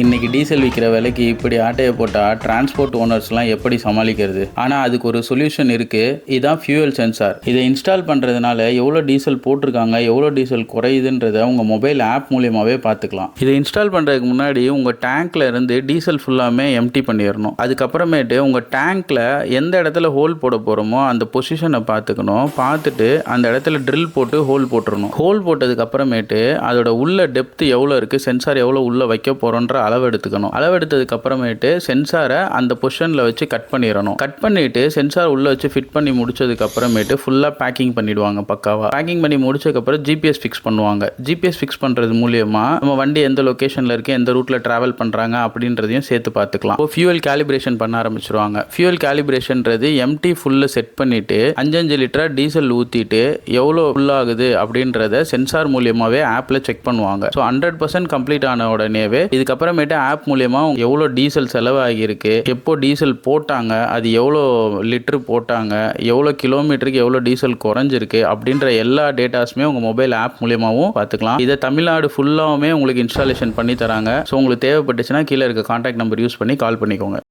இன்னைக்கு டீசல் விற்கிற விலைக்கு இப்படி ஆட்டையை போட்டால் டிரான்ஸ்போர்ட் ஓனர்ஸ்லாம் எப்படி சமாளிக்கிறது? ஆனால் அதுக்கு ஒரு சொல்யூஷன் இருக்குது. இதுதான் ஃபியூயல் சென்சார். இதை இன்ஸ்டால் பண்ணுறதுனால எவ்வளோ டீசல் போட்டிருக்காங்க, எவ்வளோ டீசல் குறையுதுன்றதை உங்கள் மொபைல் ஆப் மூலியமாகவே பார்த்துக்கலாம். இதை இன்ஸ்டால் பண்ணுறதுக்கு முன்னாடி உங்கள் டேங்க்ல இருந்து டீசல் ஃபுல்லாமே எம்டி பண்ணிடணும். அதுக்கப்புறமேட்டு உங்கள் டேங்க்ல எந்த இடத்துல ஹோல் போட போகிறோமோ அந்த பொசிஷனை பார்த்துக்கணும். பார்த்துட்டு அந்த இடத்துல ட்ரில் போட்டு ஹோல் போட்டுடணும். ஹோல் போட்டதுக்கு அப்புறமேட்டு அதோட உள்ள டெப்த் எவ்வளோ இருக்குது, சென்சார் எவ்வளோ உள்ளே வைக்க போகிறோன்ற அளவு எடுத்துக்கணும். அளவு எடுத்ததுக்கு அப்புறமேட்டு சென்சாரை அந்த பொசிஷனில் வச்சு கட் பண்ணிடணும். கட் பண்ணிட்டு சென்சார் உள்ள வச்சு ஃபிட் பண்ணி முடிச்சதுக்கு அப்புறமேட்டு ஃபுல்லாக பேக்கிங் பண்ணிடுவாங்க. பக்காவா பேக்கிங் பண்ணி முடிச்சதுக்கப்புறம் ஜிபிஎஸ் ஃபிக்ஸ் பண்ணுவாங்க. ஜிபிஎஸ் ஃபிக்ஸ் பண்ணுறது மூலியமா நம்ம வண்டி எந்த லொக்கேஷனில் இருக்குது, எந்த ரூட்டில் ட்ராவல் பண்ணுறாங்க அப்படின்றதையும் சேர்த்து பார்த்துக்கலாம். இப்போ ஃபியூயல் கேலிப்ரேஷன் பண்ண ஆரம்பிச்சிருவாங்க. ஃபியூயல் கேலிப்ரேஷன்றது எம்டி ஃபுல்ல செட் பண்ணிட்டு 5 லிட்டரா டீசல் ஊற்றிட்டு எவ்வளோ ஃபுல் ஆகுது அப்படின்றத சென்சார் மூலியமாகவே ஆப்பில் செக் பண்ணுவாங்க. ஸோ 100% கம்ப்ளீட் ஆன உடனேவே இதுக்கப்புறமேட்டு ஆப் மூலியமா எவ்வளோ டீசல் செலவாகியிருக்கு, எப்போ டீசல் போட்டாங்க, அது எவ்வளோ லிட்டர் போட்டாங்க, எவ்வளோ கிலோமீட்டருக்கு எவ்வளோ டீசல் குறைஞ்சிருக்கு அப்படின்ற எல்லா டேட்டாஸுமே உங்கள் மொபைல் ஆப் மூலியமாகவும் பார்த்துக்கலாம். இதை தமிழ்நாடு ஃபுல்லாகவுமே உங்களுக்கு இன்ஸ்டாலேஷன் பண்ணி தராங்க. ஸோ உங்களுக்கு தேவைப்பட்டுச்சுன்னா கீழே இருக்க கான்டாக்ட் நம்பர் யூஸ் பண்ணி கால் பண்ணிக்கோங்க.